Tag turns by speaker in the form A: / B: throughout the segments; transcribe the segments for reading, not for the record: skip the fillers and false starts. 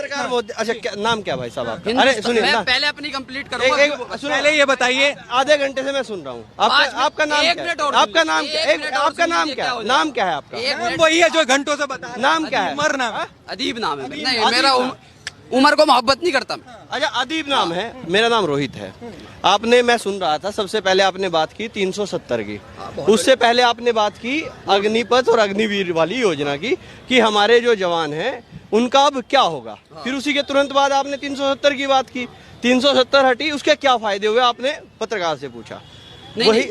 A: पत्रकार मोदी। अच्छा नाम क्या भाई साहब आपका?
B: हिंदुस्तान-
A: अरे सुनिए
B: मैं पहले अपनी कंप्लीट करूंगा।
A: पहले ये बताइए, आधे घंटे से मैं सुन रहा हूँ। आपका नाम क्या है? आपका नाम क्या है? आपका नाम क्या है? नाम क्या है आपका?
C: वही है जो घंटों से बता।
A: नाम क्या है?
C: उमर नाम है।
B: अदीब नाम है। नहीं, मेरा उमर को मोहब्बत नहीं करता मैं।
A: अच्छा अदीब नाम है, मेरा नाम रोहित है। आपने, मैं सुन रहा था, सबसे पहले आपने बात की 370 की, उससे पहले आपने बात की अग्निपथ और अग्निवीर वाली योजना की कि हमारे जो जवान हैं उनका अब क्या होगा। फिर उसी के तुरंत बाद आपने 370 की बात की। 370 हटी, उसके क्या फायदे हुए आपने पत्रकार से पूछा।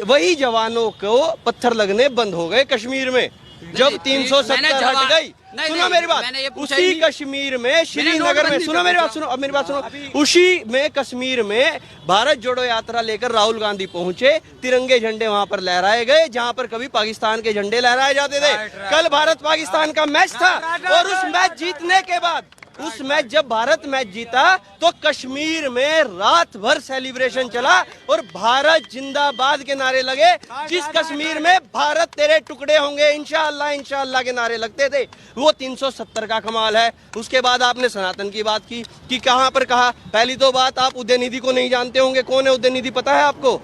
A: वही जवानों को पत्थर लगने बंद हो गए कश्मीर में जब 370 हट गई। सुनो मेरी बात, उसी कश्मीर में, श्रीनगर में, सुनो मेरी बात, सुनो अब मेरी बात सुनो, उसी में कश्मीर में भारत जोड़ो यात्रा लेकर राहुल गांधी पहुंचे, तिरंगे झंडे वहां पर लहराए गए जहां पर कभी पाकिस्तान के झंडे लहराए जाते थे। कल भारत पाकिस्तान का मैच था और उस मैच जीतने के बाद, उस मैच जब भारत मैच जीता तो कश्मीर में रात भर सेलिब्रेशन चला और भारत जिंदाबाद के नारे लगे। जिस कश्मीर में भारत तेरे टुकड़े होंगे इंशाअल्लाह इंशाअल्लाह के नारे लगते थे, वो 370 का कमाल है। उसके बाद आपने सनातन की बात की कि कहां पर कहा। पहली तो बात, आप उदयनिधि को नहीं जानते होंगे। कौन है उदयनिधि? पता है आपको?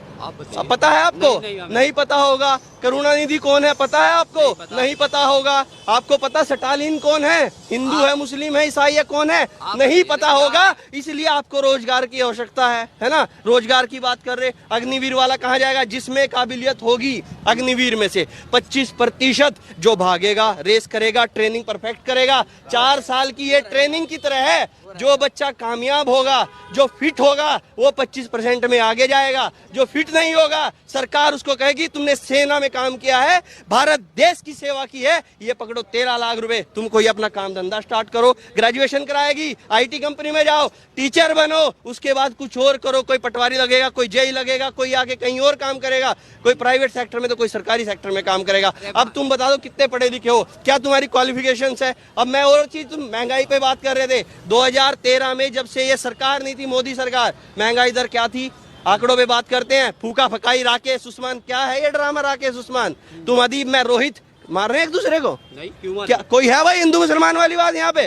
A: पता है आपको? नहीं पता होगा। करुणानिधि कौन है? पता है आपको? नहीं पता होगा। आपको पता स्टालिन कौन है? हिंदू है, मुस्लिम है, ईसाई है, कौन है? नहीं पता होगा। इसलिए आपको रोजगार की आवश्यकता है ना? रोजगार की बात कर रहे। अग्निवीर वाला कहाँ जाएगा? जिसमें काबिलियत होगी अग्निवीर में से 25% जो भागेगा, रेस करेगा, ट्रेनिंग परफेक्ट करेगा। 4 साल की ये ट्रेनिंग की तरह है। जो बच्चा कामयाब होगा, जो फिट होगा, वो 25% में आगे जाएगा। जो फिट नहीं होगा, सरकार उसको कहेगी तुमने सेना में काम किया है, भारत देश की सेवा की है, ये पकड़ो 13 लाख रुपए, तुम कोई अपना काम धंधा स्टार्ट करो। ग्रेजुएशन कराएगी, आईटी कंपनी में जाओ, टीचर बनो, उसके बाद कुछ और करो। कोई पटवारी लगेगा, कोई जेई लगेगा, कोई आगे कहीं और काम करेगा, कोई प्राइवेट सेक्टर में तो कोई सरकारी सेक्टर में काम करेगा। अब तुम बता दो कितने पढ़े लिखे हो, क्या तुम्हारी क्वालिफिकेशंस है? अब मैं और चीज, तुम महंगाई पे बात कर रहे थे। 2013 में जब से ये सरकार नहीं थी, मोदी सरकार, महंगाई दर क्या थी? आंकड़ों पे बात करते हैं। फूका फकाई राकेश उस्मान, क्या है ये ड्रामा राकेश उस्मान? तुम अदीब, मैं रोहित, मार रहे हैं एक दूसरे को? नहीं, क्यों? क्या कोई है भाई हिंदू मुसलमान वाली बात यहाँ पे?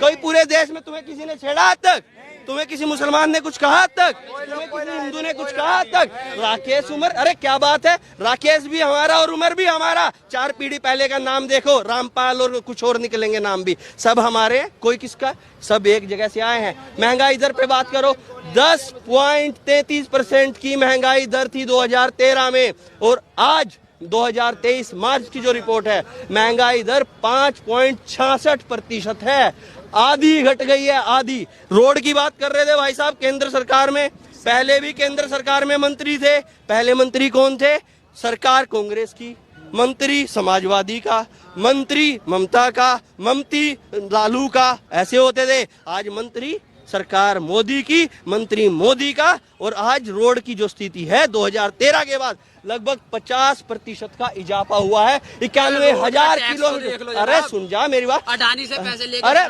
A: कोई पूरे देश में तुम्हें किसी ने छेड़ा आज तक? तुम्हें किसी मुसलमान ने कुछ कहा तक? तुम्हें किसी हिंदू ने कुछ कहा तक? राकेश, उमर, अरे क्या बात है, राकेश भी हमारा और उमर भी हमारा। 4 पीढ़ी पहले का नाम देखो, रामपाल और कुछ और निकलेंगे नाम भी, सब हमारे, कोई किसका, सब एक जगह से आए हैं। महंगाई दर पे बात करो, 10.33% की महंगाई दर थी 2013 में, और आज 2023 मार्च की जो रिपोर्ट है, महंगाई दर 5.66% है। आधी घट गई है, आधी। रोड की बात कर रहे थे भाई साहब, केंद्र सरकार में, पहले भी केंद्र सरकार में मंत्री थे। पहले मंत्री कौन थे? सरकार कांग्रेस की, मंत्री समाजवादी का, मंत्री ममता का, ममती लालू का, ऐसे होते थे। आज मंत्री सरकार मोदी की, मंत्री मोदी का। और आज रोड की जो स्थिति है 2013 के बाद लगभग 50% का इजाफा हुआ है। 91,000 किलोमीटर। अरे सुन जा मेरी बात,
B: अडानी से पैसे लेकर,
A: अरे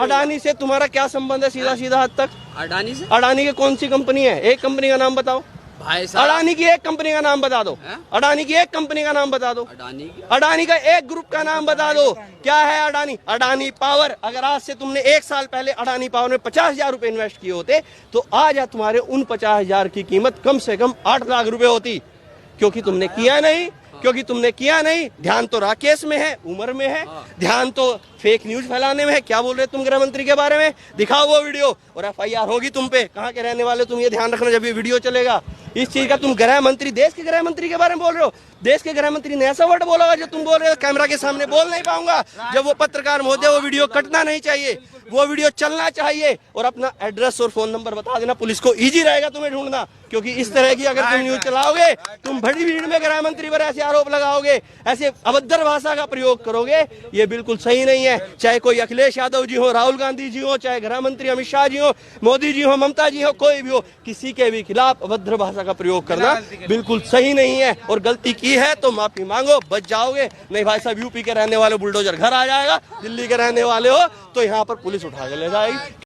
A: अडानी से तुम्हारा क्या संबंध है? सीधा सीधा हद तक
B: अडानी से?
A: अडानी की कौन सी कंपनी है? एक कंपनी का नाम बताओ
B: भाई साहब।
A: अडानी की एक कंपनी का नाम बता दो। अडानी की एक कंपनी का नाम बता दो। अडानी का एक ग्रुप का नाम बता दो। क्या है अडानी? अडानी पावर। अगर आज से तुमने 1 साल पहले अडानी पावर में 50,000 रुपए इन्वेस्ट किए होते तो आज तुम्हारे उन 50,000 की कीमत कम से कम 8 लाख रुपए होती। क्योंकि तुमने किया नहीं, क्योंकि तुमने किया नहीं। ध्यान तो राकेश में है, उमर में है, ध्यान तो फेक न्यूज फैलाने में है। क्या बोल रहे तुम गृह मंत्री के बारे में? दिखाओ वो वीडियो और FIR होगी तुम पे। कहाँ के रहने वाले तुम, ये ध्यान रखना जब ये वीडियो चलेगा। इस चीज का तुम गृह मंत्री, देश के गृह मंत्री के बारे में बोल रहे हो। देश के गृह मंत्री ने ऐसा वर्ड बोला होगा जो तुम बोल रहे हो, कैमरा के सामने बोल नहीं पाऊंगा। जब वो पत्रकार महोदय, वो वीडियो कटना नहीं चाहिए, वो वीडियो चलना चाहिए। और अपना एड्रेस और फोन नंबर बता देना, पुलिस को इजी रहेगा तुम्हें ढूंढना। क्योंकि इस तरह की अगर तुम न्यूज चलाओगे, तुम बड़ी भीड़ में गृह मंत्री पर ऐसे आरोप लगाओगे, ऐसे अभद्र भाषा का प्रयोग करोगे, ये बिल्कुल सही नहीं है। चाहे कोई अखिलेश यादव जी हो, राहुल गांधी जी हो, चाहे गृह मंत्री अमित शाह जी हो, मोदी जी हो, ममता जी हो, कोई भी हो, किसी के भी खिलाफ अभद्र भाषा का प्रयोग करना बिल्कुल सही नहीं है। और गलती की है तो माफी मांगो, बच जाओगे। नहीं भाई साहब, यूपी के रहने वाले बुलडोजर घर आ जाएगा, दिल्ली के रहने वाले हो तो यहाँ पर पुलिस उठा के ले जाएगी।